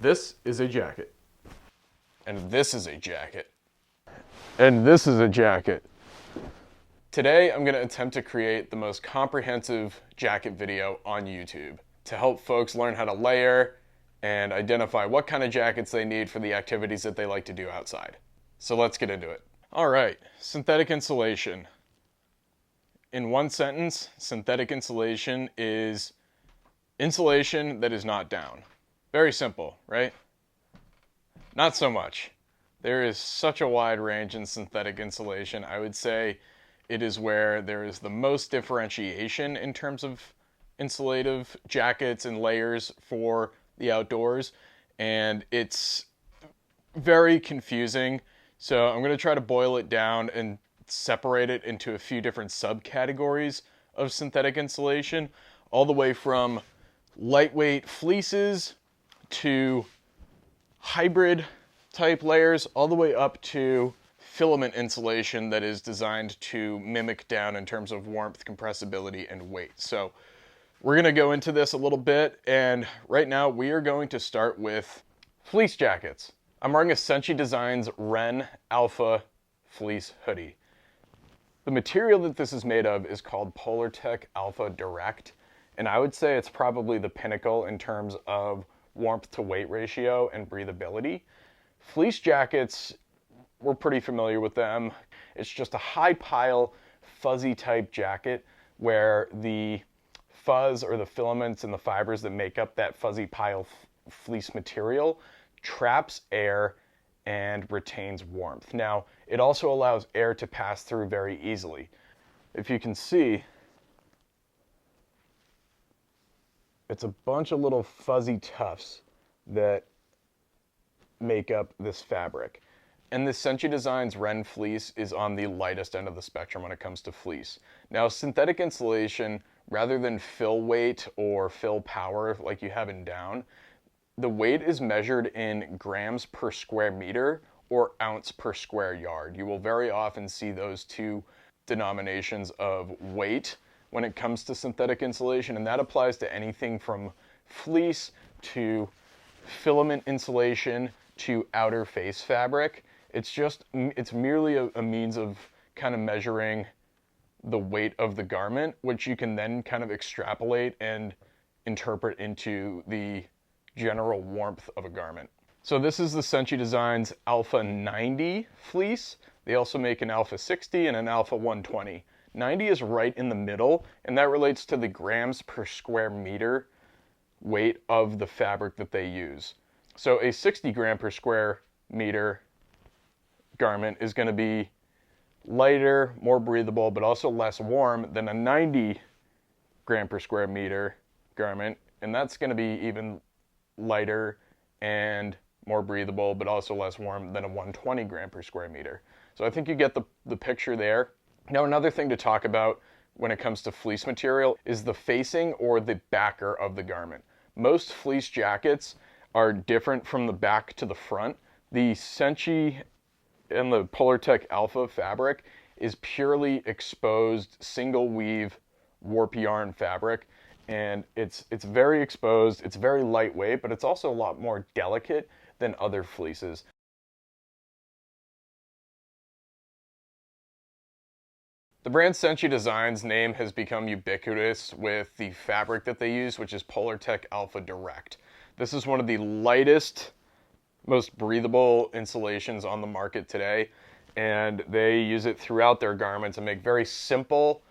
This is a jacket. And this is a jacket. And this is a jacket. Today, I'm going to attempt to create the most comprehensive jacket video on YouTube to help folks learn how to layer and identify what kind of jackets they need for the activities that they like to do outside. So let's get into it. All right, synthetic insulation. In one sentence, synthetic insulation is insulation that is not down. Very simple, right? Not so much. There is such a wide range in synthetic insulation. I would say it is where there is the most differentiation in terms of insulative jackets and layers for the outdoors, and it's very confusing. So I'm going to try to boil it down and separate it into a few different subcategories of synthetic insulation, all the way from lightweight fleeces to hybrid type layers, all the way up to filament insulation that is designed to mimic down in terms of warmth, compressibility, and weight. So we're going to go into this a little bit, and right now we are going to start with fleece jackets. I'm wearing a Senchi Designs Ren Alpha fleece hoodie. The material that this is made of is called Polartec Alpha Direct, and I would say it's probably the pinnacle in terms of warmth to weight ratio and breathability. Fleece jackets, we're pretty familiar with them. It's just a high pile, fuzzy type jacket where the fuzz or the filaments and the fibers that make up that fuzzy pile fleece material traps air and retains warmth. Now, it also allows air to pass through very easily. If you can see, it's a bunch of little fuzzy tufts that make up this fabric. And the Senchi Designs Ren fleece is on the lightest end of the spectrum when it comes to fleece. Now, synthetic insulation, rather than fill weight or fill power like you have in down, the weight is measured in grams per square meter or ounce per square yard. You will very often see those two denominations of weight when it comes to synthetic insulation, and that applies to anything from fleece to filament insulation to outer face fabric. It's merely a means of kind of measuring the weight of the garment, which you can then kind of extrapolate and interpret into the general warmth of a garment. So this is the Senchi Designs Alpha 90 fleece. They also make an Alpha 60 and an Alpha 120. 90 is right in the middle, and that relates to the grams per square meter weight of the fabric that they use. So a 60 gram per square meter garment is going to be lighter, more breathable, but also less warm than a 90 gram per square meter garment, and that's going to be even lighter and more breathable, but also less warm than a 120 gram per square meter. So I think you get the picture there. Now, another thing to talk about when it comes to fleece material is the facing or the backer of the garment. Most fleece jackets are different from the back to the front. The Senchi and the Polartec Alpha fabric is purely exposed single weave warp yarn fabric, and it's very exposed, it's very lightweight, but it's also a lot more delicate than other fleeces. The brand Senchi Designs name has become ubiquitous with the fabric that they use, which is Polartec Alpha Direct. This is one of the lightest, most breathable insulations on the market today, and they use it throughout their garments and make very simple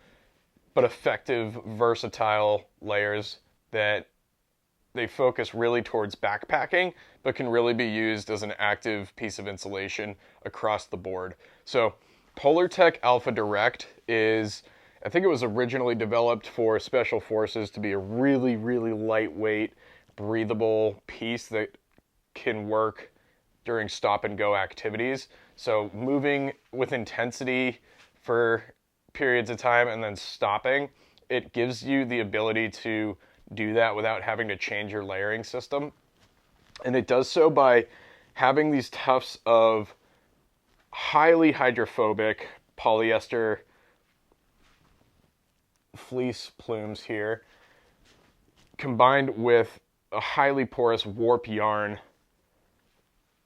but effective, versatile layers that they focus really towards backpacking, but can really be used as an active piece of insulation across the board. So Polartec Alpha Direct is, I think it was originally developed for special forces to be a really, really lightweight, breathable piece that can work during stop and go activities. So moving with intensity for periods of time and then stopping, it gives you the ability to do that without having to change your layering system. And it does so by having these tufts of highly hydrophobic polyester fleece plumes here, combined with a highly porous warp yarn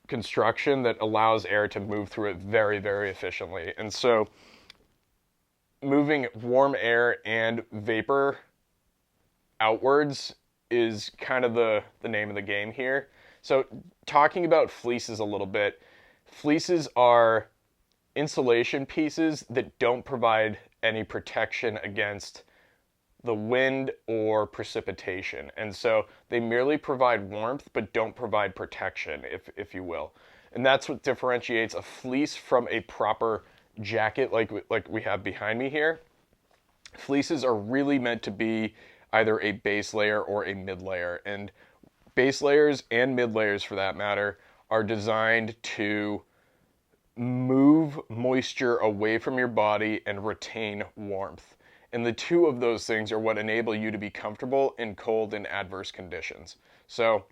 construction that allows air to move through it very, very efficiently. And so moving warm air and vapor outwards is kind of the name of the game here. So talking about fleeces a little bit, fleeces are insulation pieces that don't provide any protection against the wind or precipitation. And so they merely provide warmth but don't provide protection, if you will. And that's what differentiates a fleece from a proper jacket like we have behind me here. Fleeces are really meant to be either a base layer or a mid layer. And base layers and mid layers, for that matter, are designed to move moisture away from your body and retain warmth. And the two of those things are what enable you to be comfortable in cold and adverse conditions. So,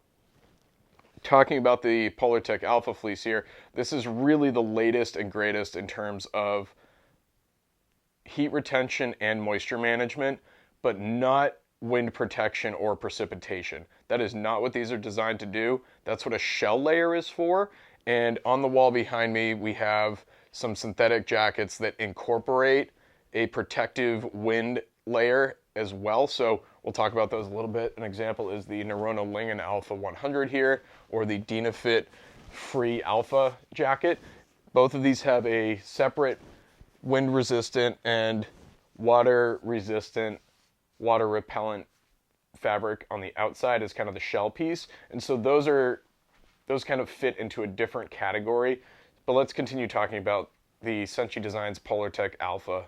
talking about the Polartec Alpha Fleece here, this is really the latest and greatest in terms of heat retention and moisture management, but not wind protection or precipitation. That is not what these are designed to do. That's what a shell layer is for. And on the wall behind me, we have some synthetic jackets that incorporate a protective wind layer as well. So we'll talk about those a little bit. An example is the Neurono Lingen Alpha 100 here, or the Dynafit Free Alpha jacket. Both of these have a separate wind resistant and water resistant, water repellent fabric on the outside as kind of the shell piece. And so those kind of fit into a different category. But let's continue talking about the Senchi Designs Polartec Alpha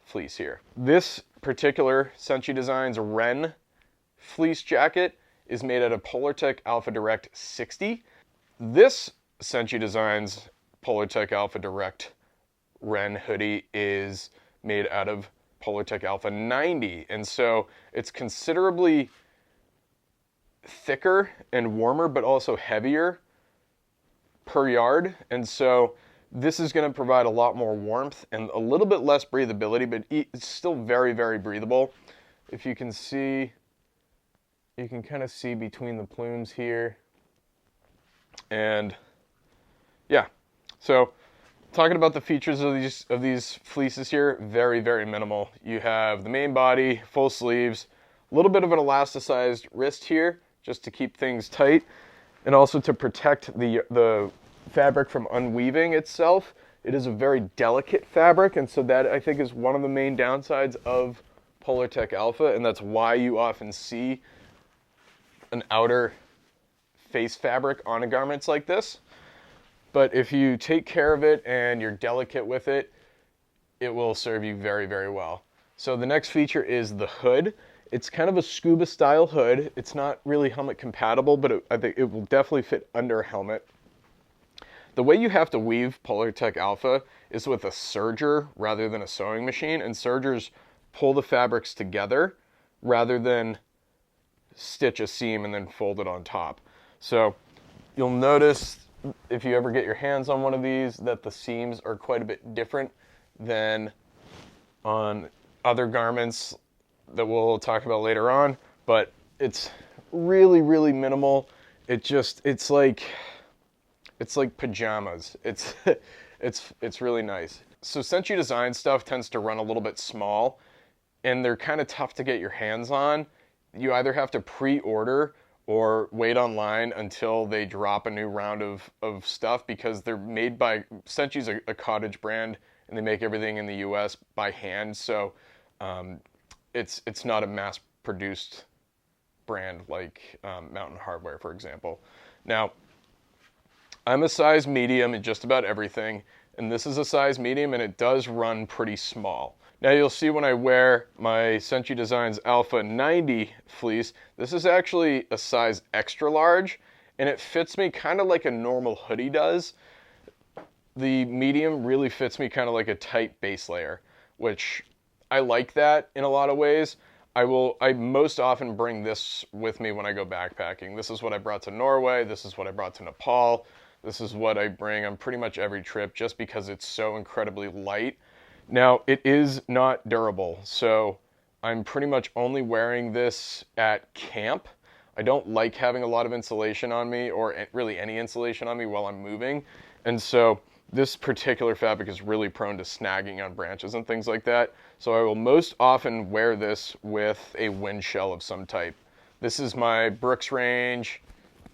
fleece here. This particular Senchi Designs Ren fleece jacket is made out of Polartec Alpha Direct 60. This Senchi Designs Polartec Alpha Direct Ren hoodie is made out of Polartec Alpha 90. And so it's considerably thicker and warmer, but also heavier per yard. And so this is going to provide a lot more warmth and a little bit less breathability, but it's still very, very breathable. If you can see, you can kind of see between the plumes here. And yeah, so talking about the features of these fleeces here, very, very minimal. You have the main body, full sleeves, a little bit of an elasticized wrist here, just to keep things tight, and also to protect the fabric from unweaving itself. It is a very delicate fabric, and so that, I think, is one of the main downsides of Polartec Alpha, and that's why you often see an outer face fabric on a garments like this. But if you take care of it and you're delicate with it, it will serve you very, very well. So the next feature is the hood. It's kind of a scuba style hood. It's not really helmet compatible, but I think it will definitely fit under a helmet. The way you have to weave Polartec Alpha is with a serger rather than a sewing machine, and sergers pull the fabrics together rather than stitch a seam and then fold it on top. So you'll notice if you ever get your hands on one of these that the seams are quite a bit different than on other garments that we'll talk about later on, but it's really, really minimal. It's like pajamas. It's really nice. So Senchi Design stuff tends to run a little bit small, and they're kind of tough to get your hands on. You either have to pre-order or wait online until they drop a new round of stuff, because they're made by, Senchi's a cottage brand, and they make everything in the US by hand, so it's not a mass-produced brand like mountainhardwear, for example. Now, I'm a size medium in just about everything, and this is a size medium, and it does run pretty small. Now you'll see when I wear my Senchi Designs Alpha 90 fleece, this is actually a size extra large, and it fits me kind of like a normal hoodie does. The medium really fits me kind of like a tight base layer, which I like that in a lot of ways. I most often bring this with me when I go backpacking. This is what I brought to Norway, this is what I brought to Nepal, this is what I bring on pretty much every trip, just because it's so incredibly light. Now, it is not durable, so I'm pretty much only wearing this at camp. I don't like having a lot of insulation on me, or really any insulation on me while I'm moving. And so this particular fabric is really prone to snagging on branches and things like that. So I will most often wear this with a wind shell of some type. This is my Brooks Range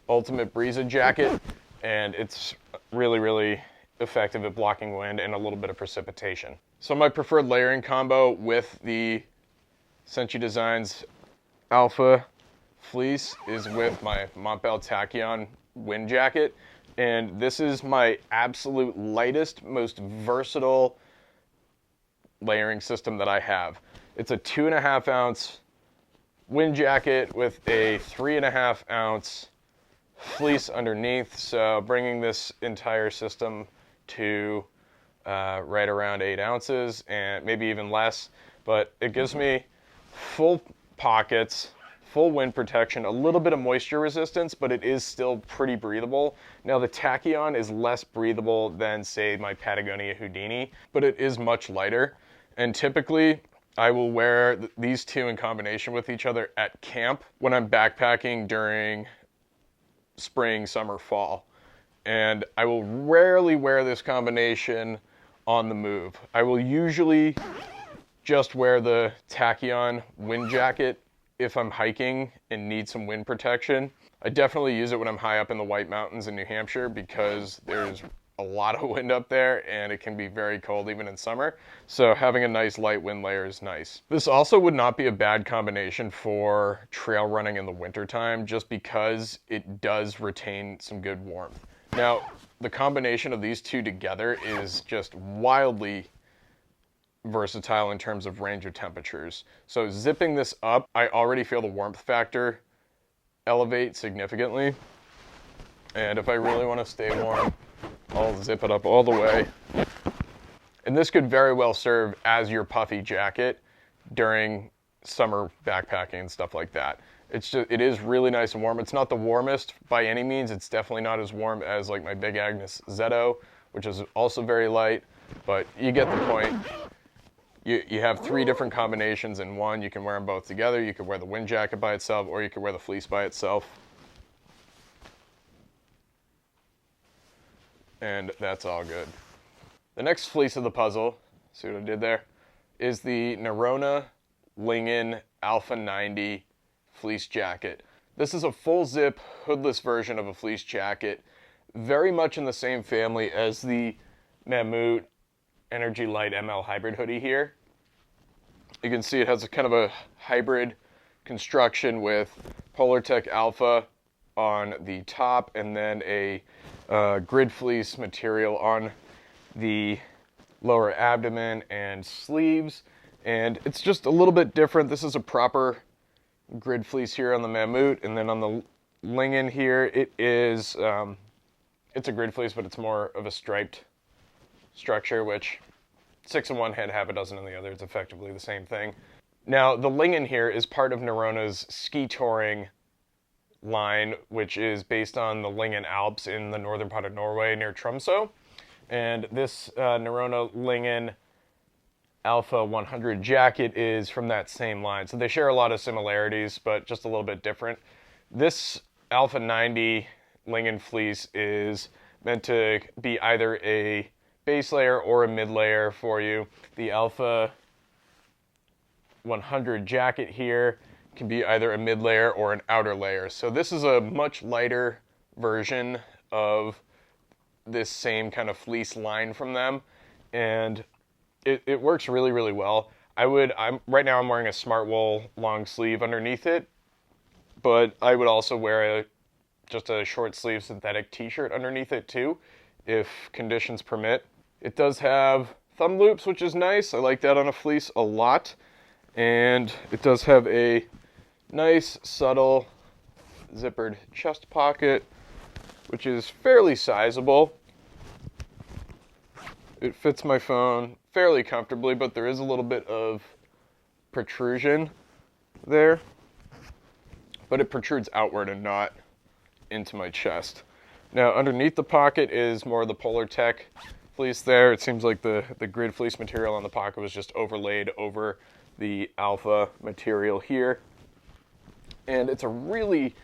Ultimate Breeza jacket, and it's really, really effective at blocking wind and a little bit of precipitation. So my preferred layering combo with the Senchi Designs Alpha Fleece is with my Montbell Tachyon wind jacket. And this is my absolute lightest, most versatile layering system that I have. It's a 2.5 ounce wind jacket with a 3.5 ounce fleece underneath. So bringing this entire system to right around 8 ounces and maybe even less. But it gives me full pockets, full wind protection, a little bit of moisture resistance, but it is still pretty breathable. Now the Tachyon is less breathable than, say, my Patagonia Houdini, but it is much lighter. And typically I will wear these two in combination with each other at camp when I'm backpacking during spring, summer, fall. And I will rarely wear this combination on the move. I will usually just wear the Tachyon wind jacket if I'm hiking and need some wind protection. I definitely use it when I'm high up in the White Mountains in New Hampshire because there's a lot of wind up there and it can be very cold even in summer. So having a nice light wind layer is nice. This also would not be a bad combination for trail running in the wintertime just because it does retain some good warmth. Now, the combination of these two together is just wildly versatile in terms of range of temperatures. So zipping this up, I already feel the warmth factor elevate significantly. And if I really want to stay warm, I'll zip it up all the way. And this could very well serve as your puffy jacket during summer backpacking and stuff like that. It is really nice and warm. It's not the warmest by any means. It's definitely not as warm as like my Big Agnes Zeto, which is also very light, but you get the point. You have 3 different combinations in one. You can wear them both together. You could wear the wind jacket by itself, or you could wear the fleece by itself. And that's all good. The next fleece of the puzzle, see what I did there, is the Nerona Lingen Alpha 90 fleece jacket. This is a full zip hoodless version of a fleece jacket, very much in the same family as the Mammut Energy Light ML hybrid hoodie here. You can see it has a kind of a hybrid construction with Polartec Alpha on the top and then a grid fleece material on the lower abdomen and sleeves. And it's just a little bit different. This is a proper grid fleece here on the Mammut, and then on the Lingen here, it is, it's a grid fleece, but it's more of a striped structure, which 6 in one hand, half a dozen in the other. It's effectively the same thing. Now, the Lingen here is part of Nerona's skitouring line, which is based on the Lingen Alps in the northern part of Norway near Tromsø. And this Nerona Lingen Alpha 100 jacket is from that same line. So they share a lot of similarities, but just a little bit different. This Alpha 90 Lingen fleece is meant to be either a base layer or a mid layer for you. The Alpha 100 jacket here can be either a mid layer or an outer layer. So this is a much lighter version of this same kind of fleece line from them, and it works really, really well. Right now I'm wearing a Smart Wool long sleeve underneath it, but I would also wear just a short sleeve synthetic t-shirt underneath it too, if conditions permit. It does have thumb loops, which is nice. I like that on a fleece a lot. And it does have a nice, subtle, zippered chest pocket, which is fairly sizable. It fits my phone fairly comfortably, but there is a little bit of protrusion there. But it protrudes outward and not into my chest. Now, underneath the pocket is more of the Polartec fleece there. It seems like the grid fleece material on the pocket was just overlaid over the Alpha material here. And it's a really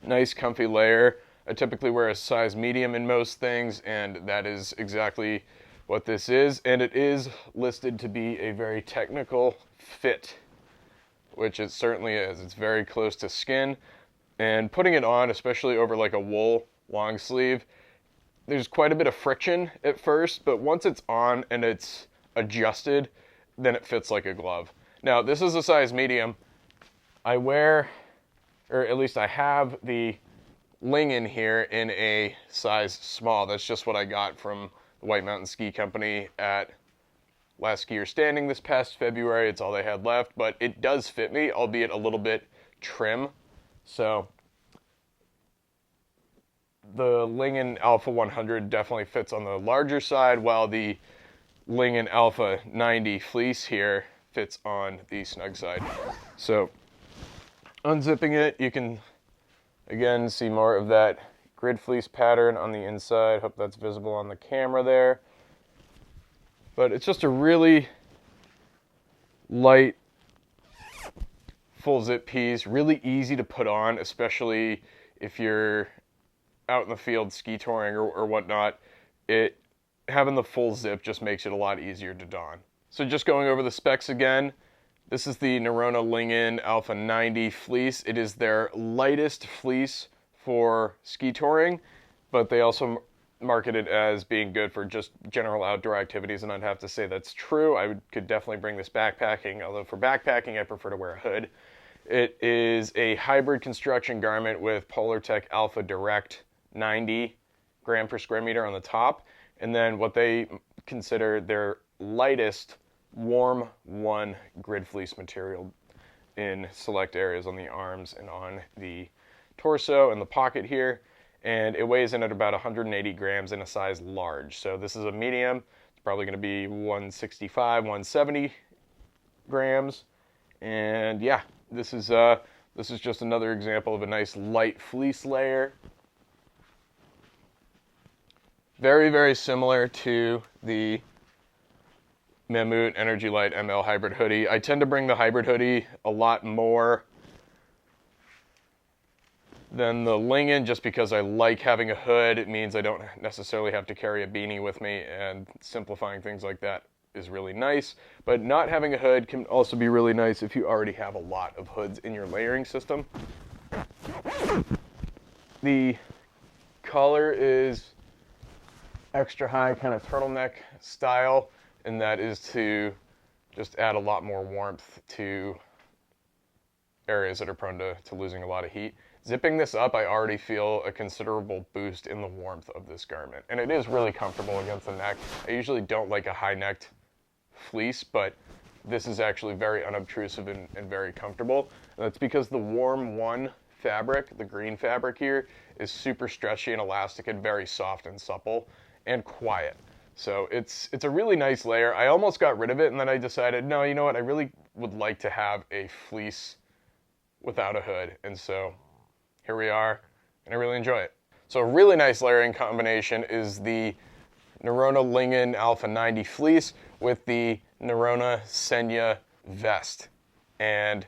Nice comfy layer. I typically wear a size medium in most things, and that is exactly what this is. And it is listed to be a very technical fit, which it certainly is. It's very close to skin, and putting it on, especially over like a wool long sleeve, there's quite a bit of friction at first, but once it's on and it's adjusted, then it fits like a glove. Now, this is a size medium. I wear, or at least I have the linen here in a size small. That's just what I got from the White Mountain Ski Company at last skier standing this past February. It's all they had left, but it does fit me, albeit a little bit trim. So the Lingen Alpha 100 definitely fits on the larger side, while the Lingen Alpha 90 fleece here fits on the snug side. So unzipping it, you can again see more of that grid fleece pattern on the inside. Hope that's visible on the camera there. But it's just a really light full zip piece, really easy to put on, especially if you're out in the field ski touring or whatnot. Having the full zip just makes it a lot easier to don. So just going over the specs again, this is the Norona Lingen Alpha 90 fleece. It is their lightest fleece for ski touring, but they also market it as being good for just general outdoor activities, and I'd have to say that's true. Could definitely bring this backpacking, although for backpacking I prefer to wear a hood. It is a hybrid construction garment with Polartec Alpha Direct 90 gram per square meter on the top, and then what they consider their lightest Warm 1 grid fleece material in select areas on the arms and on the torso and the pocket here. And it weighs in at about 180 grams in a size large. So this is a medium. It's probably going to be 165, 170 grams. And yeah, this is just another example of a nice light fleece layer. Very, very similar to the Mammut Energy Light ML Hybrid Hoodie. I tend to bring the hybrid hoodie a lot more than the Lingen, just because I like having a hood. It means I don't necessarily have to carry a beanie with me, and simplifying things like that is really nice. But not having a hood can also be really nice if you already have a lot of hoods in your layering system. The collar is extra high, kind of turtleneck style, and that is to just add a lot more warmth to areas that are prone to losing a lot of heat. Zipping this up, I already feel a considerable boost in the warmth of this garment, and it is really comfortable against the neck. I usually don't like a high-necked fleece, but this is actually very unobtrusive and very comfortable. And that's because the Warm 1 fabric, the green fabric here, is super stretchy and elastic and very soft and supple and quiet. So it's a really nice layer. I almost got rid of it, and then I decided, no, you know what, I really would like to have a fleece without a hood, and so here we are, and I really enjoy it. So a really nice layering combination is the Norona Lingen Alpha 90 fleece with the Norona Senya vest. And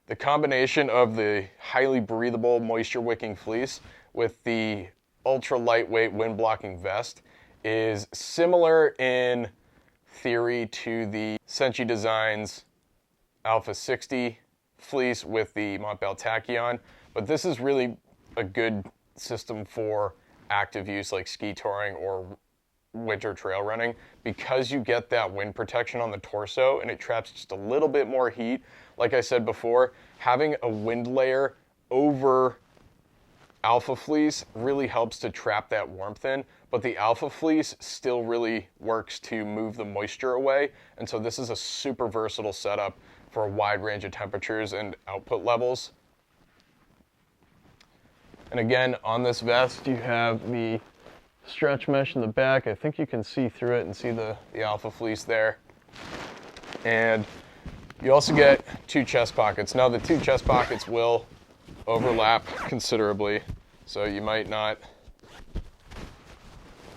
the combination of the highly breathable, moisture-wicking fleece with the ultra lightweight wind-blocking vest is similar in theory to the Senchi Designs Alpha 60 fleece with the Montbell Tachyon, but this is really a good system for active use like ski touring or winter trail running, because you get that wind protection on the torso and it traps just a little bit more heat. Like I said before, having a wind layer over Alpha fleece really helps to trap that warmth in, but the Alpha fleece still really works to move the moisture away, and so this is a super versatile setup for a wide range of temperatures and output levels. And again, on this vest, you have the stretch mesh in the back. I think you can see through it and see the Alpha fleece there. And you also get two chest pockets. Now, the two chest pockets will overlap considerably, so you might not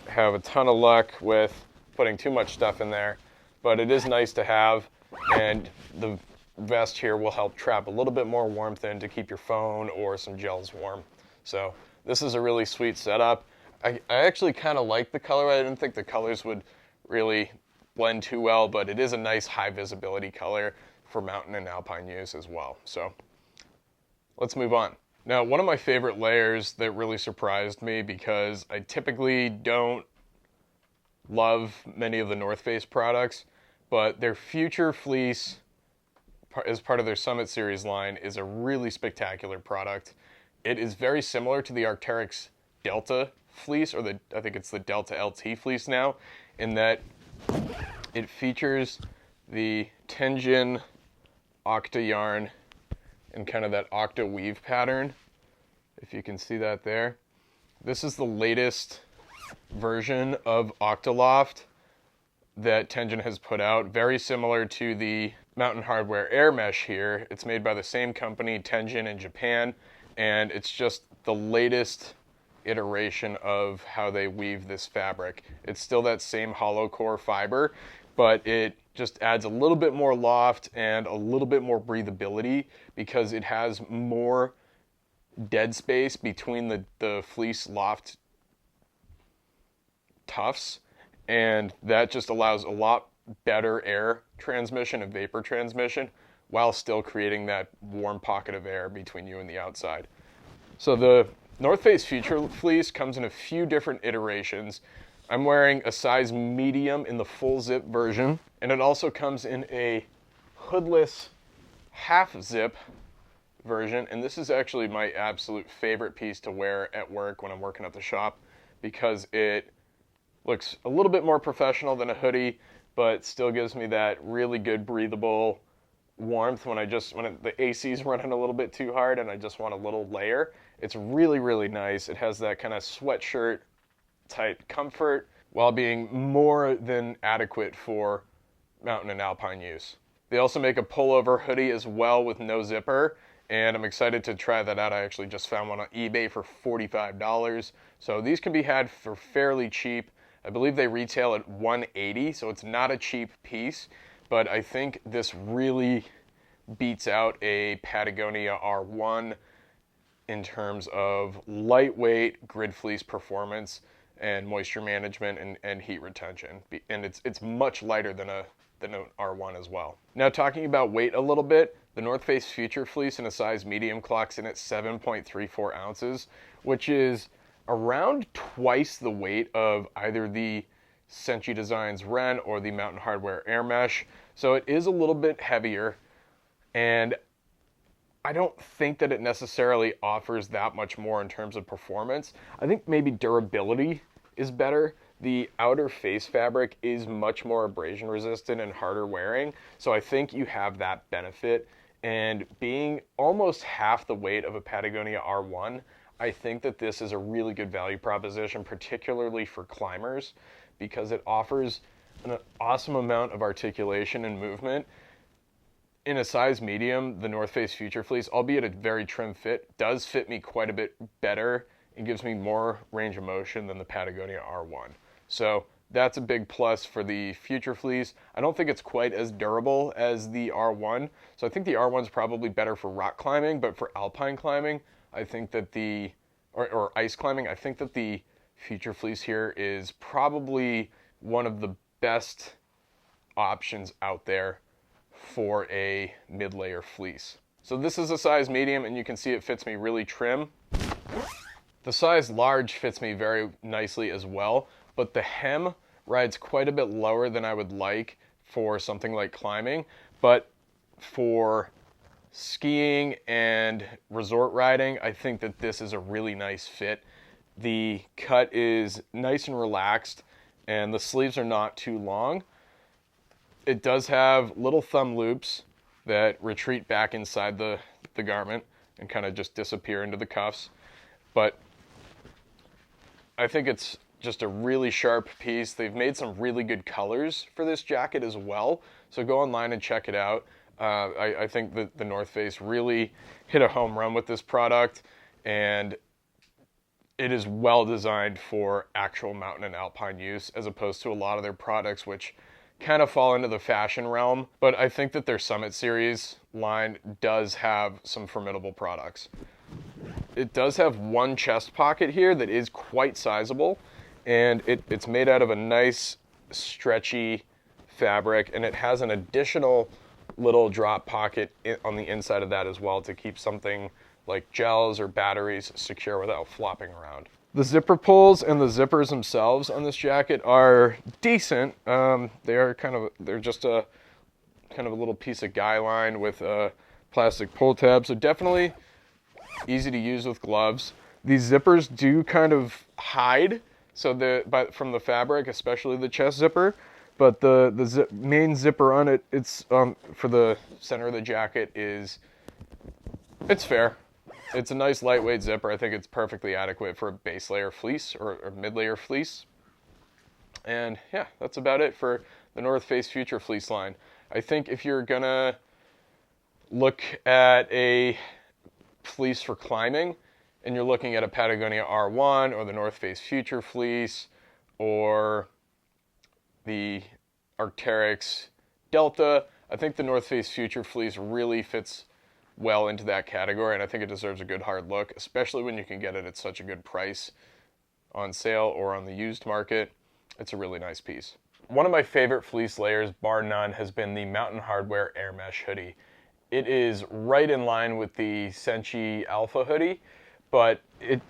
have a ton of luck with putting too much stuff in there, but it is nice to have, and the vest here will help trap a little bit more warmth in to keep your phone or some gels warm. So this is a really sweet setup. I actually kind of like the color. I didn't think the colors would really blend too well, but it is a nice high visibility color for mountain and alpine use as well. So let's move on. Now, one of my favorite layers that really surprised me, because I typically don't love many of the North Face products, but their Future Fleece, as part of their Summit Series line, is a really spectacular product. It is very similar to the Arcteryx Delta fleece, or I think it's the Delta LT fleece now, in that it features the Tenjin Octa yarn and kind of that Octa weave pattern, if you can see that there. This is the latest version of Octaloft that Tenjin has put out, very similar to the mountainhardwear air mesh here. It's made by the same company, Tenjin, in Japan, and it's just the latest iteration of how they weave this fabric. It's still that same hollow core fiber, but it just adds a little bit more loft and a little bit more breathability because it has more dead space between the fleece loft tufts, and that just allows a lot better air transmission and vapor transmission while still creating that warm pocket of air between you and the outside. So the North Face Future Fleece comes in a few different iterations. I'm wearing a size medium in the full zip version, and it also comes in a hoodless half zip version, and this is actually my absolute favorite piece to wear at work when I'm working at the shop, because it looks a little bit more professional than a hoodie, but still gives me that really good breathable warmth when the AC's running a little bit too hard and I just want a little layer. It's really, really nice. It has that kind of sweatshirt type comfort while being more than adequate for mountain and alpine use. They also make a pullover hoodie as well with no zipper, and I'm excited to try that out. I actually just found one on eBay for $45. So these can be had for fairly cheap. I believe they retail at $180, so it's not a cheap piece, but I think this really beats out a Patagonia R1 in terms of lightweight grid fleece performance and moisture management and heat retention. And it's much lighter than an R1 as well. Now, talking about weight a little bit, the North Face Future Fleece in a size medium clocks in at 7.34 ounces, which is around twice the weight of either the Senchi Designs Ren or the mountainhardwear Air Mesh. So it is a little bit heavier, and I don't think that it necessarily offers that much more in terms of performance. I think maybe durability is better. The outer face fabric is much more abrasion resistant and harder wearing, so I think you have that benefit. And being almost half the weight of a Patagonia R1, I think that this is a really good value proposition, particularly for climbers, because it offers an awesome amount of articulation and movement. In a size medium, the North Face Future Fleece, albeit a very trim fit, does fit me quite a bit better and gives me more range of motion than the Patagonia R1. So that's a big plus for the Future Fleece. I don't think it's quite as durable as the R1, so I think the R1 is probably better for rock climbing, but for alpine climbing, I think that or ice climbing, I think that the Future Fleece here is probably one of the best options out there for a mid-layer fleece. So this is a size medium, and you can see it fits me really trim. The size large fits me very nicely as well, but the hem rides quite a bit lower than I would like for something like climbing, but for skiing and resort riding, I think that this is a really nice fit. The cut is nice and relaxed, and the sleeves are not too long. It does have little thumb loops that retreat back inside the garment and kind of just disappear into the cuffs. But I think it's just a really sharp piece. They've made some really good colors for this jacket as well, so go online and check it out. I think that the North Face really hit a home run with this product, and it is well designed for actual mountain and alpine use, as opposed to a lot of their products which kind of fall into the fashion realm. But I think that their Summit Series line does have some formidable products. It does have one chest pocket here that is quite sizable, and it's made out of a nice stretchy fabric, and it has an additional little drop pocket on the inside of that as well to keep something like gels or batteries secure without flopping around. The zipper pulls and the zippers themselves on this jacket are decent. They're just a kind of a little piece of guy line with a plastic pull tab, so definitely easy to use with gloves. These zippers do kind of hide from the fabric, especially the chest zipper, but the main zipper on it, it's for the center of the jacket it's fair. It's a nice lightweight zipper. I think it's perfectly adequate for a base layer fleece or mid-layer fleece. And yeah, that's about it for the North Face Future Fleece line. I think if you're gonna look at a fleece for climbing and you're looking at a Patagonia R1 or the North Face Future Fleece or the Arcteryx Delta, I think the North Face Future Fleece really fits well into that category, and I think it deserves a good hard look, especially when you can get it at such a good price on sale or on the used market. It's a really nice piece. One of my favorite fleece layers, bar none, has been the Mountainhardwear Air Mesh hoodie. It is right in line with the Senchi Alpha hoodie, but it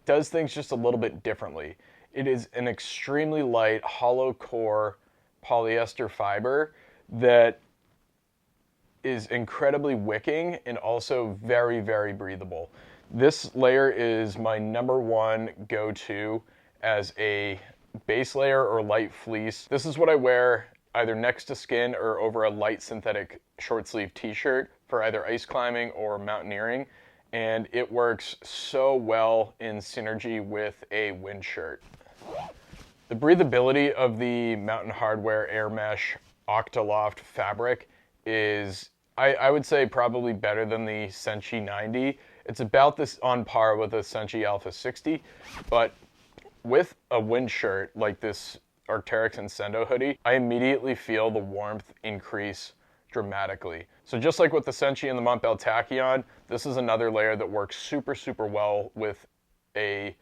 does things just a little bit differently. It is an extremely light, hollow core polyester fiber that is incredibly wicking and also very, very breathable. This layer is my #1 go-to as a base layer or light fleece. This is what I wear either next to skin or over a light synthetic short sleeve t-shirt for either ice climbing or mountaineering, and it works so well in synergy with a wind shirt. The breathability of the Mountainhardwear Air Mesh Octaloft fabric is, I would say, probably better than the Senchi 90. It's about this on par with the Senchi Alpha 60, but with a wind shirt like this Arcteryx Incendo hoodie, I immediately feel the warmth increase dramatically. So just like with the Senchi and the Montbell Tachyon, this is another layer that works super, super well with a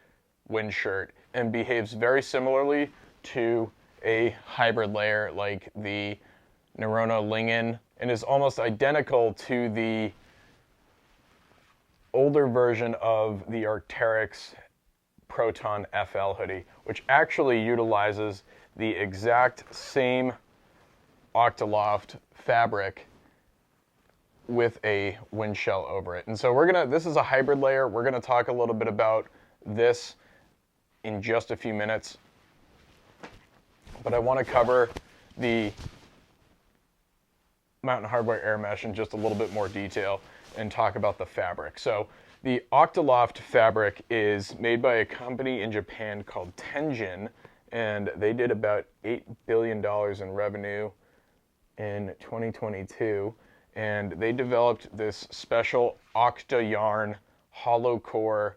wind shirt and behaves very similarly to a hybrid layer like the Nerono Lingen, and is almost identical to the older version of the Arcteryx Proton FL hoodie, which actually utilizes the exact same Octaloft fabric with a wind shell over it. And so this is a hybrid layer. We're gonna talk a little bit about this in just a few minutes, but I wanna cover the Mountainhardwear Air Mesh in just a little bit more detail and talk about the fabric. So the Octaloft fabric is made by a company in Japan called Tenjin, and they did about $8 billion in revenue in 2022. And they developed this special Octa yarn hollow core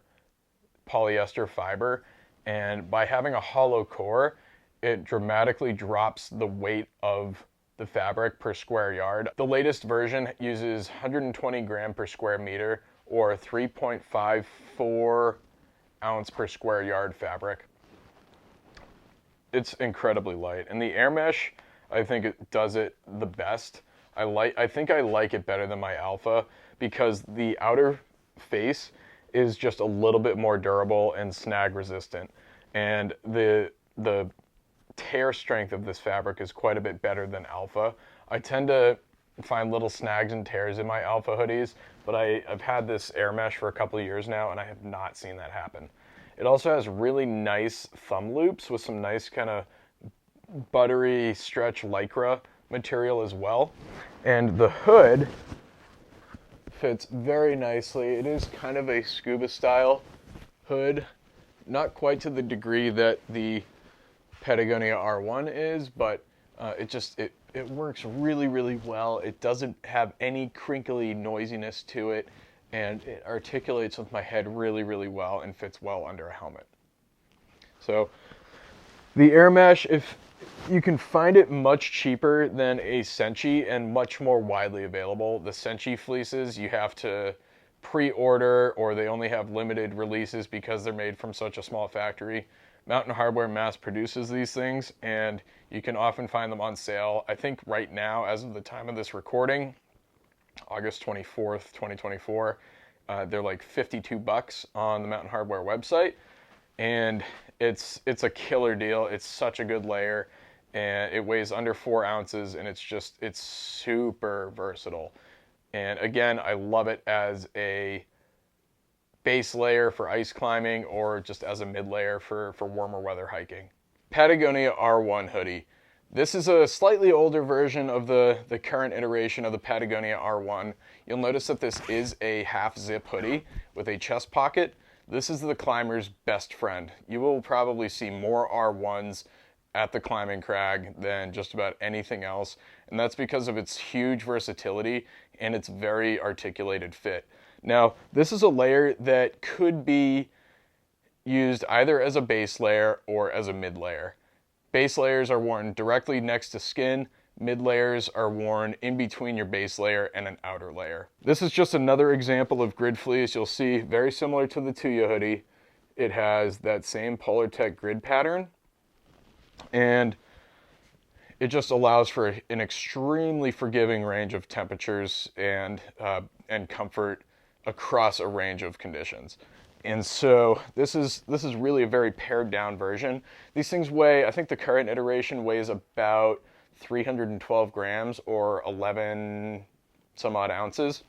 polyester fiber. And by having a hollow core, it dramatically drops the weight of the fabric per square yard. The latest version uses 120 gram per square meter or 3.54 ounce per square yard fabric. It's incredibly light, and the Air Mesh, I think it does it the best. I think I like it better than my Alpha because the outer face is just a little bit more durable and snag resistant, and the tear strength of this fabric is quite a bit better than Alpha. I tend to find little snags and tears in my Alpha hoodies, but I've had this Air Mesh for a couple of years now, and I have not seen that happen. It also has really nice thumb loops with some nice kind of buttery stretch Lycra material as well. And the hood fits very nicely. It is kind of a scuba style hood, not quite to the degree that the Patagonia R1 is, but it works really, really well. It doesn't have any crinkly noisiness to it, and it articulates with my head really, really well and fits well under a helmet. So the Air Mesh, if you can find it much cheaper than a Senchi and much more widely available. The Senchi fleeces, you have to pre-order or they only have limited releases because they're made from such a small factory. Mountain Hardwear mass produces these things, and you can often find them on sale. I think right now, as of the time of this recording, August 24th, 2024, they're like 52 bucks on the Mountain Hardwear website, and it's a killer deal. It's such a good layer, and it weighs under 4 ounces, and it's super versatile. And again, I love it as a base layer for ice climbing or just as a mid layer for warmer weather hiking. Patagonia R1 hoodie. This is a slightly older version of the current iteration of the Patagonia R1. You'll notice that this is a half zip hoodie with a chest pocket. This is the climber's best friend. You will probably see more R1s at the climbing crag than just about anything else, and that's because of its huge versatility and its very articulated fit. Now, this is a layer that could be used either as a base layer or as a mid layer. Base layers are worn directly next to skin. Mid layers are worn in between your base layer and an outer layer. This is just another example of grid fleece. You'll see very similar to the Tuya hoodie. It has that same Polartec grid pattern, and it just allows for an extremely forgiving range of temperatures and comfort across a range of conditions. And so this is really a very pared down version. These things weigh, I think the current iteration weighs about 312 grams or 11 some odd ounces.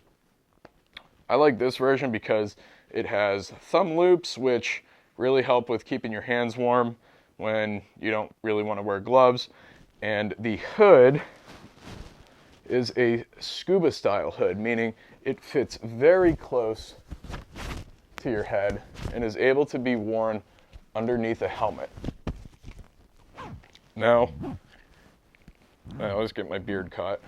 I like this version because it has thumb loops, which really help with keeping your hands warm when you don't really want to wear gloves. And the hood is a scuba style hood, meaning it fits very close to your head and is able to be worn underneath a helmet. Now, I'll just get my beard caught.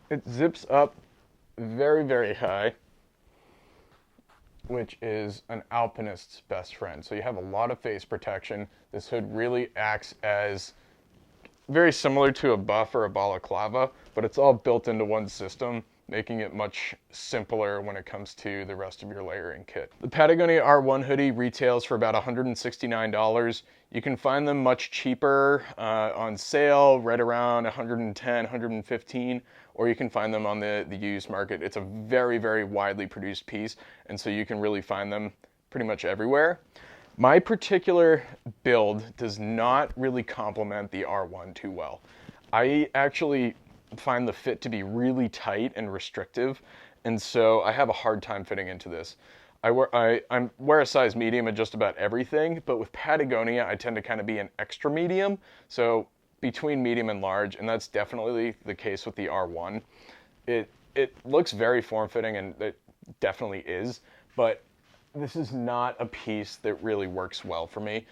It zips up very, very high, which is an alpinist's best friend. So you have a lot of face protection. This hood really acts as very similar to a buff or a balaclava, but it's all built into one system, making it much simpler when it comes to the rest of your layering kit. The Patagonia R1 hoodie retails for about $169. You can find them much cheaper on sale, right around $110, $115, or you can find them on the used market. It's a very, very widely produced piece, and so you can really find them pretty much everywhere. My particular build does not really complement the R1 too well. I actually find the fit to be really tight and restrictive, and so I have a hard time fitting into this. I wear a size medium in just about everything, but with Patagonia, I tend to kind of be an extra medium, so between medium and large, and that's definitely the case with the R1. It looks very form-fitting, and it definitely is, but this is not a piece that really works well for me,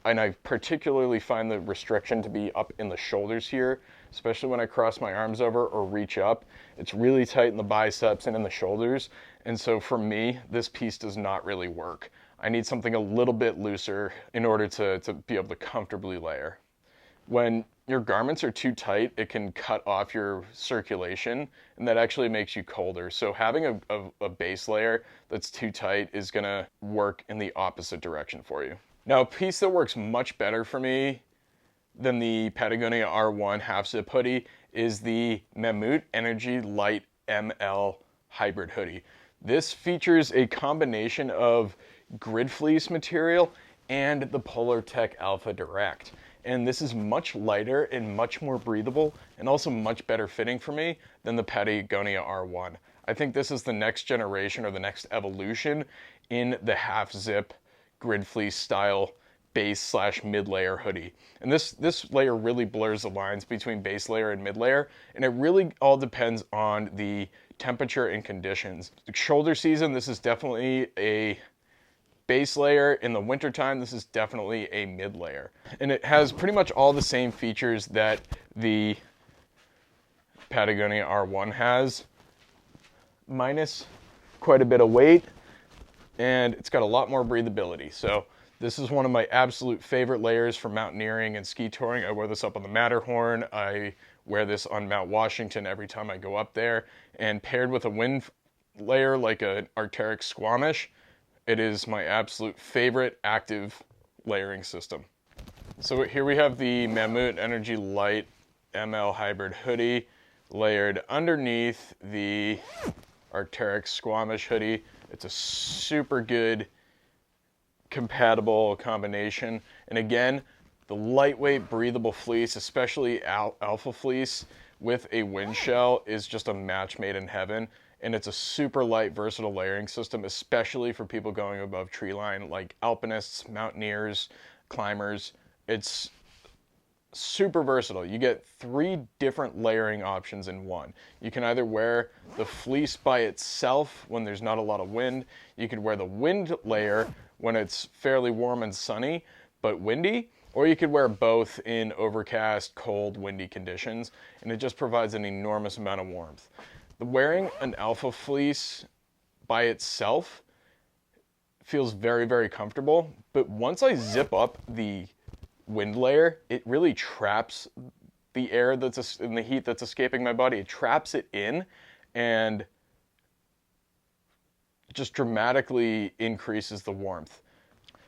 and I particularly find the restriction to be up in the shoulders here, especially when I cross my arms over or reach up. It's really tight in the biceps and in the shoulders, and so for me, this piece does not really work. I need something a little bit looser in order to be able to comfortably layer. When your garments are too tight, it can cut off your circulation, and that actually makes you colder. So having a base layer that's too tight is gonna work in the opposite direction for you. Now, a piece that works much better for me than the Patagonia R1 half zip hoodie is the Mammut Energy Light ML hybrid hoodie. This features a combination of grid fleece material and the Polartec Alpha Direct. And this is much lighter and much more breathable and also much better fitting for me than the Patagonia R1. I think this is the next generation or the next evolution in the half zip grid fleece style base / mid layer hoodie. And this layer really blurs the lines between base layer and mid layer, and it really all depends on the temperature and conditions. The shoulder season, this is definitely a base layer. In the wintertime, this is definitely a mid layer. And it has pretty much all the same features that the Patagonia R1 has, minus quite a bit of weight, and it's got a lot more breathability. So this is one of my absolute favorite layers for mountaineering and ski touring. I wear this up on the Matterhorn. I wear this on Mount Washington every time I go up there. And paired with a layer like an arcteryx squamish. It is my absolute favorite active layering system. So here we have the Mammut Energy Light ML Hybrid hoodie layered underneath the Arcteryx Squamish hoodie. It's a super good compatible combination. And again, the lightweight breathable fleece, especially alpha fleece with a wind shell, is just a match made in heaven. And it's a super light, versatile layering system, especially for people going above tree line, like alpinists, mountaineers, climbers. It's super versatile. You get 3 different layering options in one. You can either wear the fleece by itself when there's not a lot of wind. You could wear the wind layer when it's fairly warm and sunny, but windy. Or you could wear both in overcast, cold, windy conditions, and it just provides an enormous amount of warmth. Wearing an alpha fleece by itself feels very, very comfortable, but once I zip up the wind layer, it really traps the air that's in the heat that's escaping my body. It traps it in and just dramatically increases the warmth.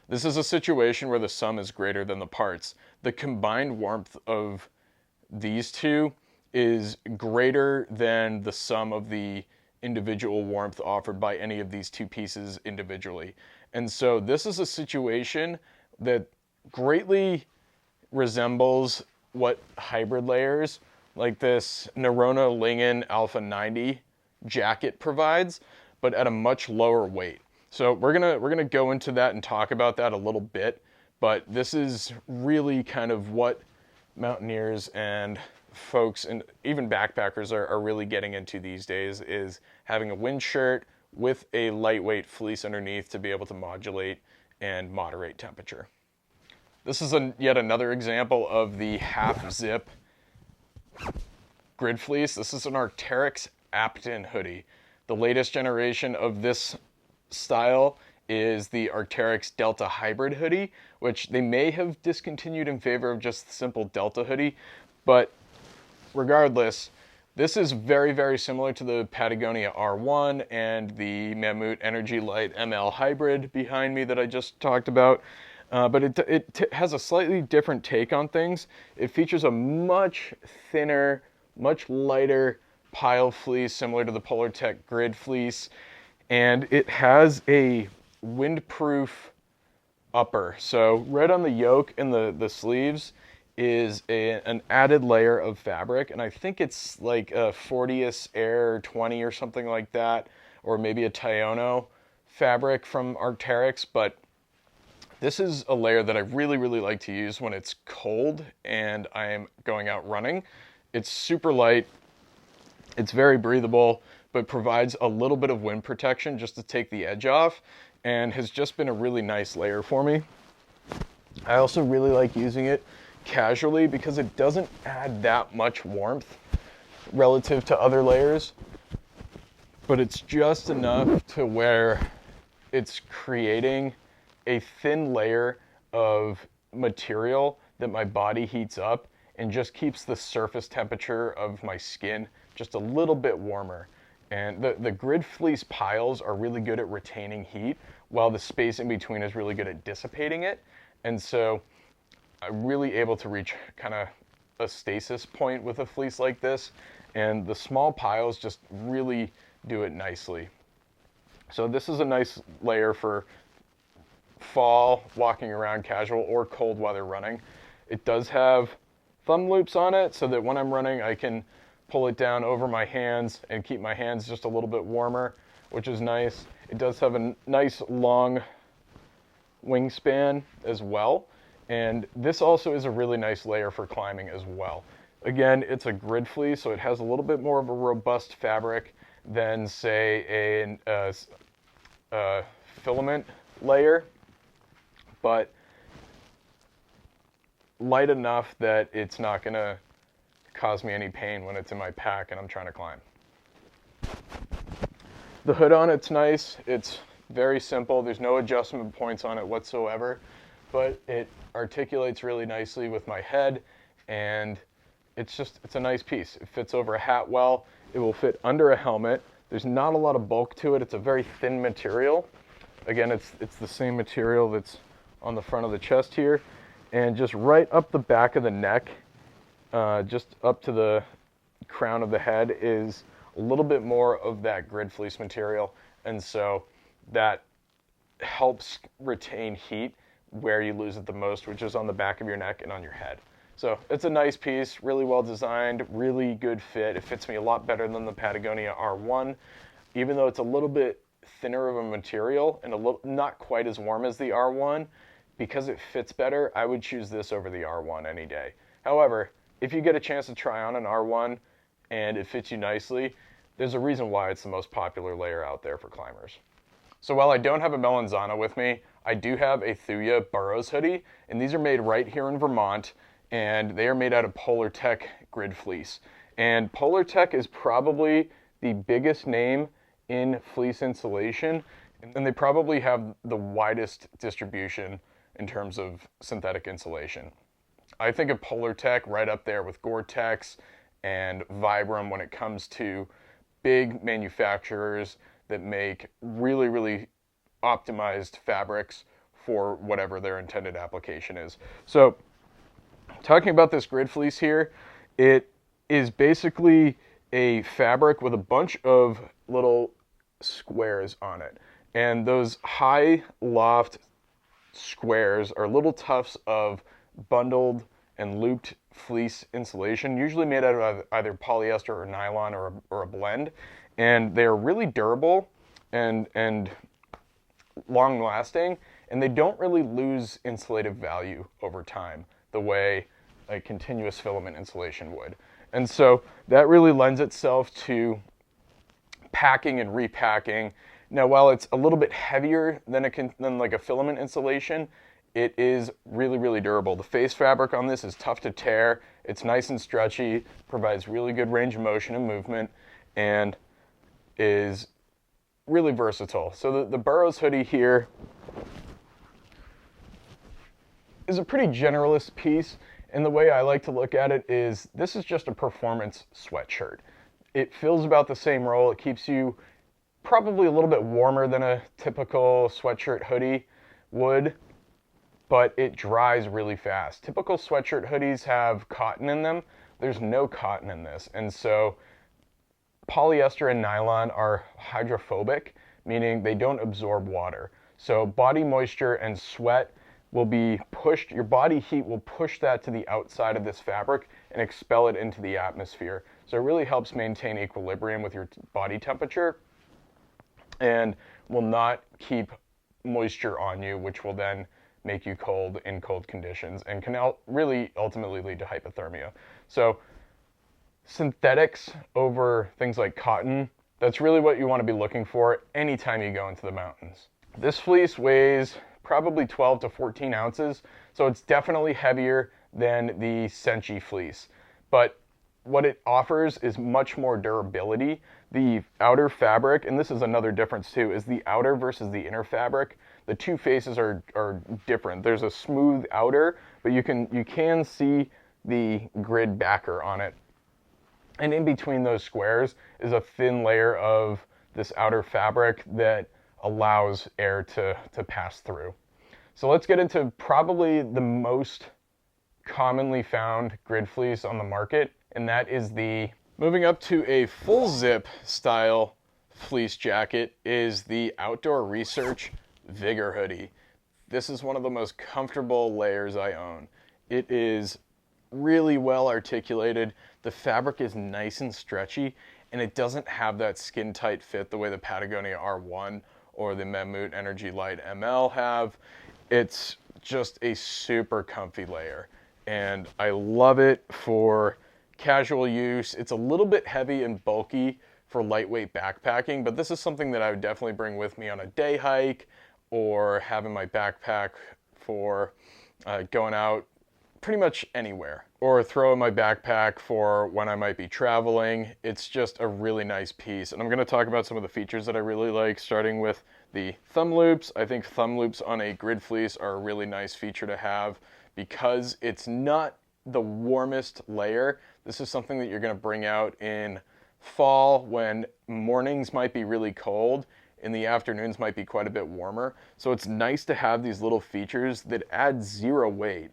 This is a situation where the sum is greater than the parts. The combined warmth of these two is greater than the sum of the individual warmth offered by any of these two pieces individually. And so this is a situation that greatly resembles what hybrid layers like this Nerona Lingen Alpha 90 jacket provides, but at a much lower weight. So we're gonna go into that and talk about that a little bit, but this is really kind of what mountaineers and folks and even backpackers are really getting into these days, is having a wind shirt with a lightweight fleece underneath to be able to modulate and moderate temperature. This is yet another example of the half zip grid fleece. This is an Arcteryx Apton hoodie. The latest generation of this style is the Arcteryx Delta Hybrid hoodie, which they may have discontinued in favor of just the simple Delta hoodie, but regardless, this is very, very similar to the Patagonia R1 and the Mammut Energy Light ML Hybrid behind me that I just talked about. But it has a slightly different take on things. It features a much thinner, much lighter pile fleece, similar to the Polartec grid fleece. And it has a windproof upper. So right on the yoke and the sleeves is an added layer of fabric. And I think it's like a Fortius Air 20 or something like that, or maybe a Tiono fabric from Arcteryx. But this is a layer that I really, really like to use when it's cold and I am going out running. It's super light, it's very breathable, but provides a little bit of wind protection just to take the edge off, and has just been a really nice layer for me. I also really like using it casually because it doesn't add that much warmth relative to other layers, but it's just enough to where it's creating a thin layer of material that my body heats up and just keeps the surface temperature of my skin just a little bit warmer. And the grid fleece piles are really good at retaining heat, while the space in between is really good at dissipating it. And so I'm really able to reach kind of a stasis point with a fleece like this, and the small piles just really do it nicely. So this is a nice layer for fall, walking around casual, or cold weather running. It does have thumb loops on it so that when I'm running I can pull it down over my hands and keep my hands just a little bit warmer, which is nice. It does have a nice long wingspan as well, and this also is a really nice layer for climbing as well. Again, it's a grid fleece, so it has a little bit more of a robust fabric than, say, a filament layer, but light enough that it's not going to cause me any pain when it's in my pack and I'm trying to climb. The hood on it's nice. It's very simple. There's no adjustment points on it whatsoever, but it articulates really nicely with my head, and it's a nice piece. It fits over a hat well. It will fit under a helmet. There's not a lot of bulk to it. It's a very thin material. Again, it's the same material that's on the front of the chest here. And just right up the back of the neck, just up to the crown of the head is a little bit more of that grid fleece material. And so that helps retain heat where you lose it the most, which is on the back of your neck and on your head. So it's a nice piece, really well designed, really good fit. It fits me a lot better than the Patagonia R1, even though it's a little bit thinner of a material and not quite as warm as the R1. Because it fits better, I would choose this over the R1 any day. However, if you get a chance to try on an R1 and it fits you nicely, there's a reason why it's the most popular layer out there for climbers. So while I don't have a Melanzana with me, I do have a Thuya Burrows hoodie, and these are made right here in Vermont, and they are made out of Polartec grid fleece. And Polartec is probably the biggest name in fleece insulation, and they probably have the widest distribution in terms of synthetic insulation. I think of Polartec right up there with Gore-Tex and Vibram when it comes to big manufacturers that make really, really optimized fabrics for whatever their intended application is. So talking about this grid fleece here, it is basically a fabric with a bunch of little squares on it. And those high loft squares are little tufts of bundled and looped fleece insulation, usually made out of either polyester or nylon or a blend. And they're really durable and long lasting, and they don't really lose insulative value over time the way a continuous filament insulation would. And so that really lends itself to packing and repacking. Now, while it's a little bit heavier than like a filament insulation, it is really, really durable. The face fabric on this is tough to tear. It's nice and stretchy, provides really good range of motion and movement, and is really versatile. So the Burrows hoodie here is a pretty generalist piece, and the way I like to look at it is this is just a performance sweatshirt. It fills about the same role. It keeps you probably a little bit warmer than a typical sweatshirt hoodie would, but it dries really fast. Typical sweatshirt hoodies have cotton in them. There's no cotton in this, and so polyester and nylon are hydrophobic, meaning they don't absorb water. So body moisture and sweat will be pushed, your body heat will push that to the outside of this fabric and expel it into the atmosphere. So it really helps maintain equilibrium with your body temperature and will not keep moisture on you, which will then make you cold in cold conditions and can really ultimately lead to hypothermia. So synthetics over things like cotton, that's really what you want to be looking for anytime you go into the mountains. This fleece weighs probably 12 to 14 ounces, so it's definitely heavier than the Senchi fleece. But what it offers is much more durability. The outer fabric, and this is another difference too, is the outer versus the inner fabric. The two faces are different. There's a smooth outer, but you can see the grid backer on it. And in between those squares is a thin layer of this outer fabric that allows air to pass through. So let's get into probably the most commonly found grid fleece on the market, and that is moving up to a full zip style fleece jacket is the Outdoor Research Vigor hoodie. This is one of the most comfortable layers I own. It is really well articulated. The fabric is nice and stretchy, and it doesn't have that skin tight fit the way the Patagonia R1 or the Mammut Energy Light ML have. It's just a super comfy layer, and I love it for casual use. It's a little bit heavy and bulky for lightweight backpacking, but this is something that I would definitely bring with me on a day hike or have in my backpack for going out pretty much anywhere, or throw in my backpack for when I might be traveling. It's just a really nice piece, and I'm going to talk about some of the features that I really like, starting with the thumb loops. I think thumb loops on a grid fleece are a really nice feature to have because it's not the warmest layer. This is something that you're going to bring out in fall when mornings might be really cold and the afternoons might be quite a bit warmer. So it's nice to have these little features that add zero weight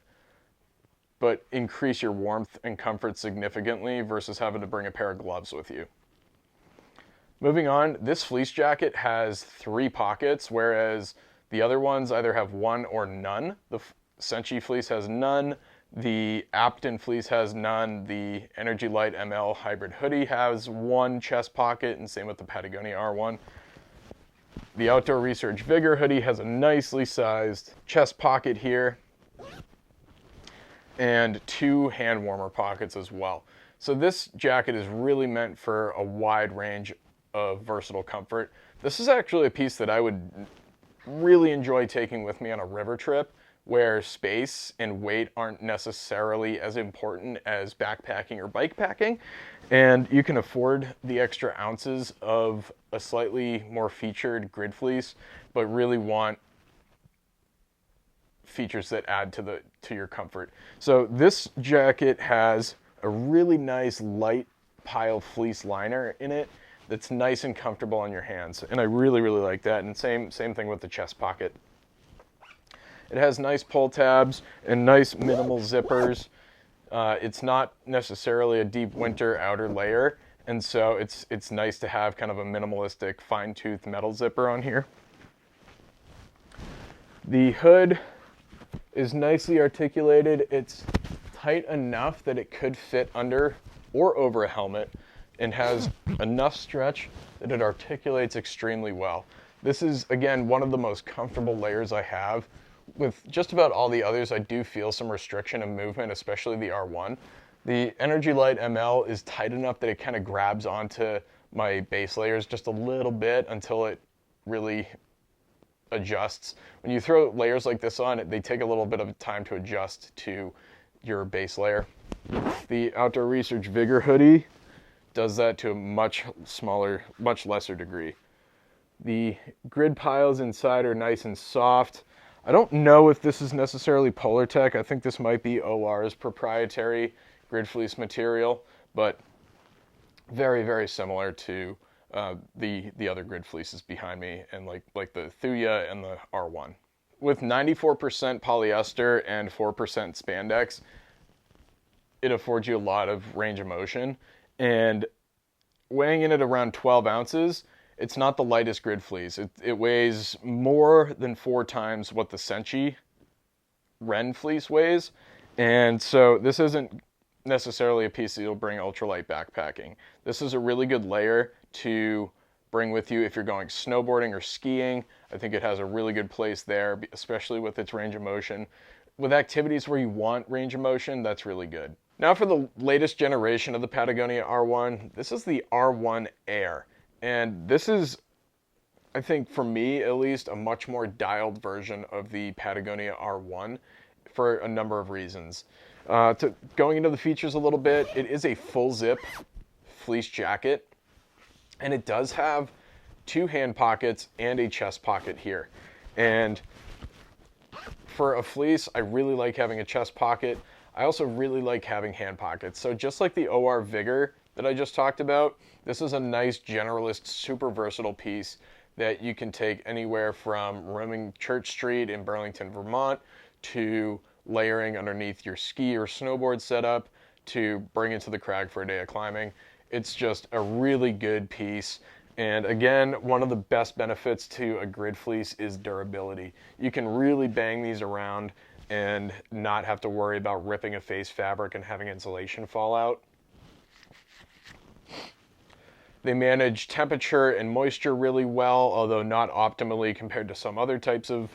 but increase your warmth and comfort significantly versus having to bring a pair of gloves with you. Moving on, this fleece jacket has 3 pockets, whereas the other ones either have 1 or none. The Senchi fleece has none, the Apton fleece has none, the Energy Light ML hybrid hoodie has 1 chest pocket, and same with the Patagonia R1. The Outdoor Research Vigor hoodie has a nicely sized chest pocket here, and 2 hand warmer pockets as well. So this jacket is really meant for a wide range of versatile comfort. This is actually a piece that I would really enjoy taking with me on a river trip where space and weight aren't necessarily as important as backpacking or bike packing, and you can afford the extra ounces of a slightly more featured grid fleece, but really want features that add to your comfort. So this jacket has a really nice light pile fleece liner in it that's nice and comfortable on your hands, and I really like that. And same thing with the chest pocket. It has nice pull tabs and nice minimal zippers. It's not necessarily a deep winter outer layer, and so it's nice to have kind of a minimalistic fine-tooth metal zipper on here. The hood is nicely articulated. It's tight enough that it could fit under or over a helmet, and has enough stretch that it articulates extremely well. This is, again, one of the most comfortable layers I have. With just about all the others, I do feel some restriction of movement, especially the R1. The Energy Light ML is tight enough that it kind of grabs onto my base layers just a little bit until it really adjusts. When you throw layers like this on, they take a little bit of time to adjust to your base layer. The Outdoor Research Vigor hoodie does that to a much lesser degree. The grid piles inside are nice and soft. I don't know if this is necessarily Polartec. I think this might be OR's proprietary grid fleece material, but very similar to the other grid fleeces behind me, and like the Thuya and the R1. With 94% polyester and 4% spandex, it affords you a lot of range of motion. And weighing in at around 12 ounces, it's not the lightest grid fleece. It weighs more than 4 times what the Senchi Ren fleece weighs. And so this isn't necessarily a piece that you'll bring ultralight backpacking. This is a really good layer to bring with you if you're going snowboarding or skiing. I think it has a really good place there, especially with its range of motion. With activities where you want range of motion, that's really good. Now for the latest generation of the Patagonia R1, this is the R1 Air. And this is, I think for me at least, a much more dialed version of the Patagonia R1 for a number of reasons. Going into the features a little bit, it is a full zip fleece jacket, and it does have 2 hand pockets and a chest pocket here. And for a fleece, I really like having a chest pocket. I also really like having hand pockets. So just like the OR Vigor that I just talked about, this is a nice generalist, super versatile piece that you can take anywhere from roaming Church Street in Burlington, Vermont, to layering underneath your ski or snowboard setup, to bring it to the crag for a day of climbing. It's just a really good piece. And again, one of the best benefits to a grid fleece is durability. You can really bang these around and not have to worry about ripping a face fabric and having insulation fall out. They manage temperature and moisture really well, although not optimally compared to some other types of...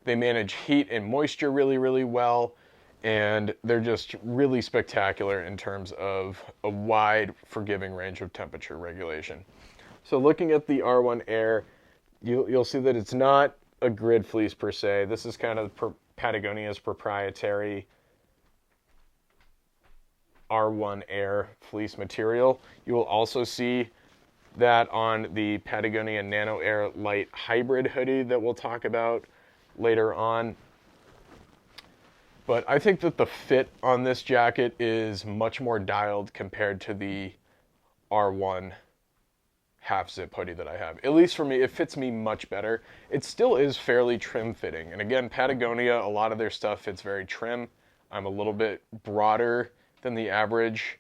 They manage heat and moisture really well, and they're just really spectacular in terms of a wide, forgiving range of temperature regulation. So looking at the R1 Air, you'll see that it's not a grid fleece per se. This is kind of Patagonia's proprietary R1 Air fleece material. You will also see that on the Patagonia Nano Air Light Hybrid hoodie that we'll talk about later on. But I think that the fit on this jacket is much more dialed compared to the R1 half zip hoodie that I have. At least for me, it fits me much better. It still is fairly trim fitting. And again, Patagonia, a lot of their stuff fits very trim. I'm a little bit broader than the average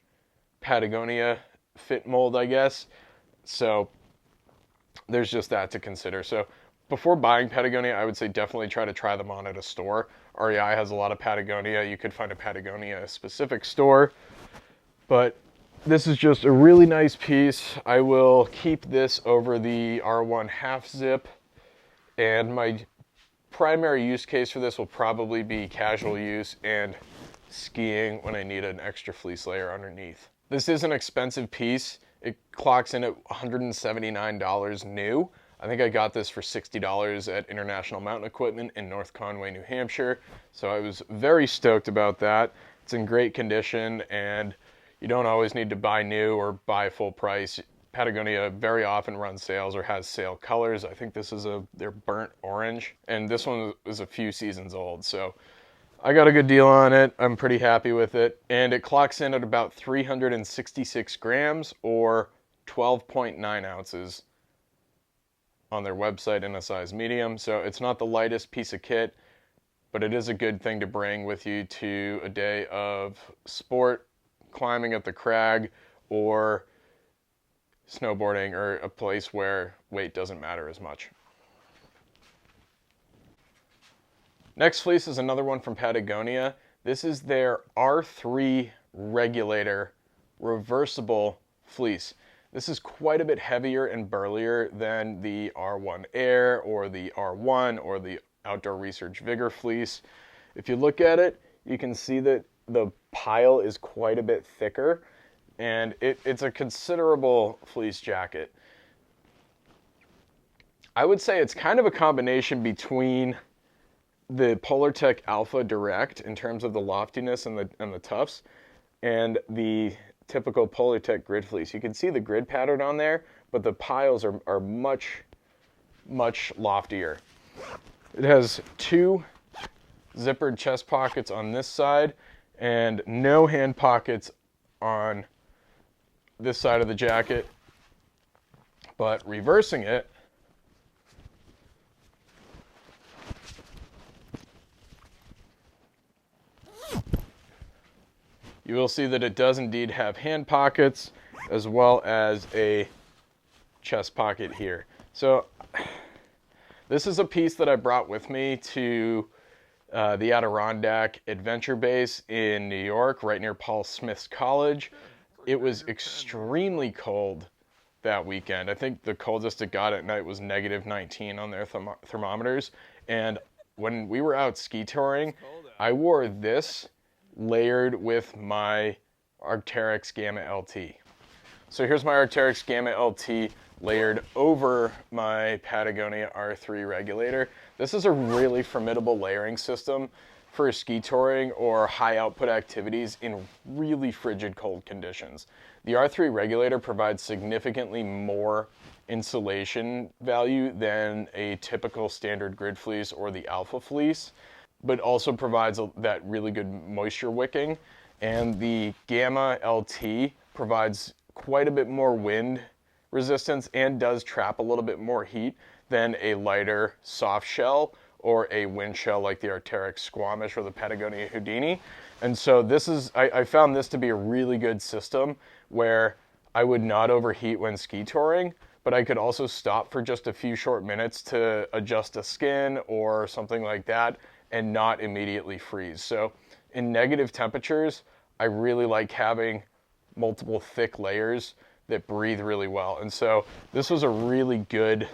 Patagonia fit mold, I guess. So there's just that to consider. So before buying Patagonia, I would say definitely try them on at a store. REI has a lot of Patagonia. You could find a Patagonia specific store. But this is just a really nice piece. I will keep this over the R1 half zip. And my primary use case for this will probably be casual use and skiing when I need an extra fleece layer underneath. This is an expensive piece. It clocks in at $179 new. I think I got this for $60 at International Mountain Equipment in North Conway, New Hampshire. So I was very stoked about that. It's in great condition, and you don't always need to buy new or buy full price. Patagonia very often runs sales or has sale colors. I think this is their burnt orange, and this one is a few seasons old. So I got a good deal on it. I'm pretty happy with it. And it clocks in at about 366 grams or 12.9 ounces on their website in a size medium. So it's not the lightest piece of kit, but it is a good thing to bring with you to a day of sport, climbing at the crag, or snowboarding, or a place where weight doesn't matter as much. Next fleece is another one from Patagonia. This is their R3 regulator reversible fleece. This is quite a bit heavier and burlier than the R1 Air or the R1 or the Outdoor Research Vigor fleece. If you look at it, you can see that the pile is quite a bit thicker, and it's a considerable fleece jacket. I would say it's kind of a combination between the Polartec Alpha Direct in terms of the loftiness and the tufts, and the typical Polartec grid fleece. You can see the grid pattern on there, but the piles are much, much loftier. It has two zippered chest pockets on this side and no hand pockets on this side of the jacket, but reversing it, you will see that it does indeed have hand pockets as well as a chest pocket here. So this is a piece that I brought with me to the Adirondack Adventure Base in New York, right near Paul Smith's College. It was extremely cold that weekend. I think the coldest it got at night was -19 on their thermometers. And when we were out ski touring, I wore this layered with my Arcteryx Gamma LT. So here's my Arcteryx Gamma LT layered over my Patagonia R3 regulator. This is a really formidable layering system for ski touring or high output activities in really frigid cold conditions. The R3 regulator provides significantly more insulation value than a typical standard grid fleece or the Alpha fleece, but also provides that really good moisture wicking. And the Gamma LT provides quite a bit more wind resistance and does trap a little bit more heat than a lighter soft shell or a wind shell like the Arcteryx Squamish or the Patagonia Houdini. And so I found this to be a really good system where I would not overheat when ski touring, but I could also stop for just a few short minutes to adjust a skin or something like that and not immediately freeze. So in negative temperatures, I really like having multiple thick layers that breathe really well. And so this was a really good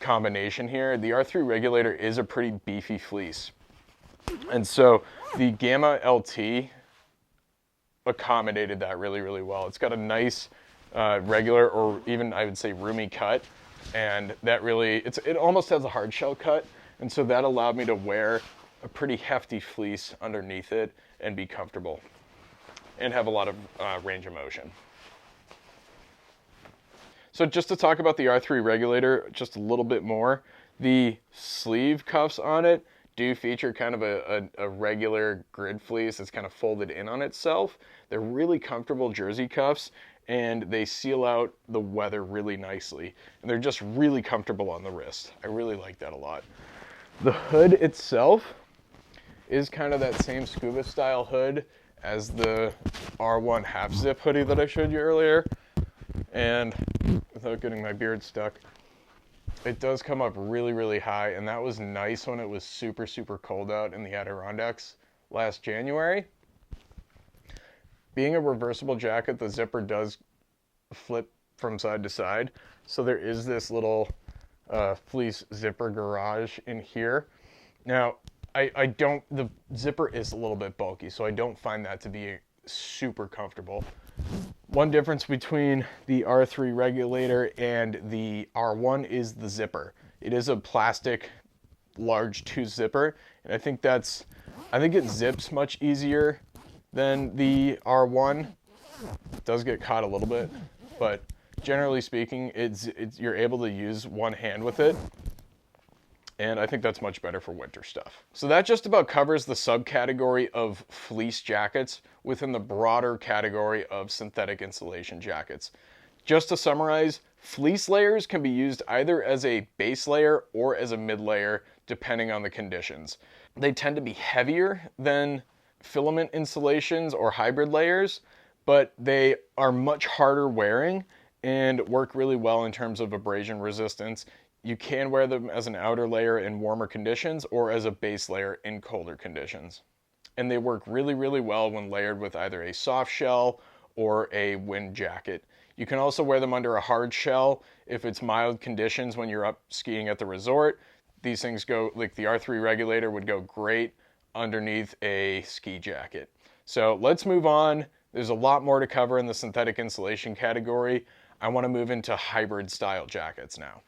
combination here. The R3 regulator is a pretty beefy fleece. And so the Gamma LT accommodated that really, really well. It's got a nice regular, or even I would say roomy cut. And that really, it almost has a hard shell cut. And so that allowed me to wear a pretty hefty fleece underneath it and be comfortable and have a lot of range of motion. So just to talk about the R3 regulator just a little bit more, the sleeve cuffs on it do feature kind of a regular grid fleece that's kind of folded in on itself. They're really comfortable jersey cuffs, and they seal out the weather really nicely. And they're just really comfortable on the wrist. I really like that a lot. The hood itself is kind of that same scuba style hood as the R1 half zip hoodie that I showed you earlier. And without getting my beard stuck, it does come up really, really high, and that was nice when it was super, super cold out in the Adirondacks last January. Being a reversible jacket, the zipper does flip from side to side, so there is this little fleece zipper garage in here. Now, the zipper is a little bit bulky, so I don't find that to be super comfortable. One difference between the R3 regulator and the R1 is the zipper. It is a plastic large tooth zipper, and I think it zips much easier than the R1. It does get caught a little bit, but generally speaking, you're able to use one hand with it. And I think that's much better for winter stuff. So that just about covers the subcategory of fleece jackets within the broader category of synthetic insulation jackets. Just to summarize, fleece layers can be used either as a base layer or as a mid layer, depending on the conditions. They tend to be heavier than filament insulations or hybrid layers, but they are much harder wearing and work really well in terms of abrasion resistance. You can wear them as an outer layer in warmer conditions or as a base layer in colder conditions. And they work really, really well when layered with either a soft shell or a wind jacket. You can also wear them under a hard shell if it's mild conditions when you're up skiing at the resort. These things go, like the R3 regulator would go great underneath a ski jacket. So let's move on. There's a lot more to cover in the synthetic insulation category. I want to move into hybrid style jackets now.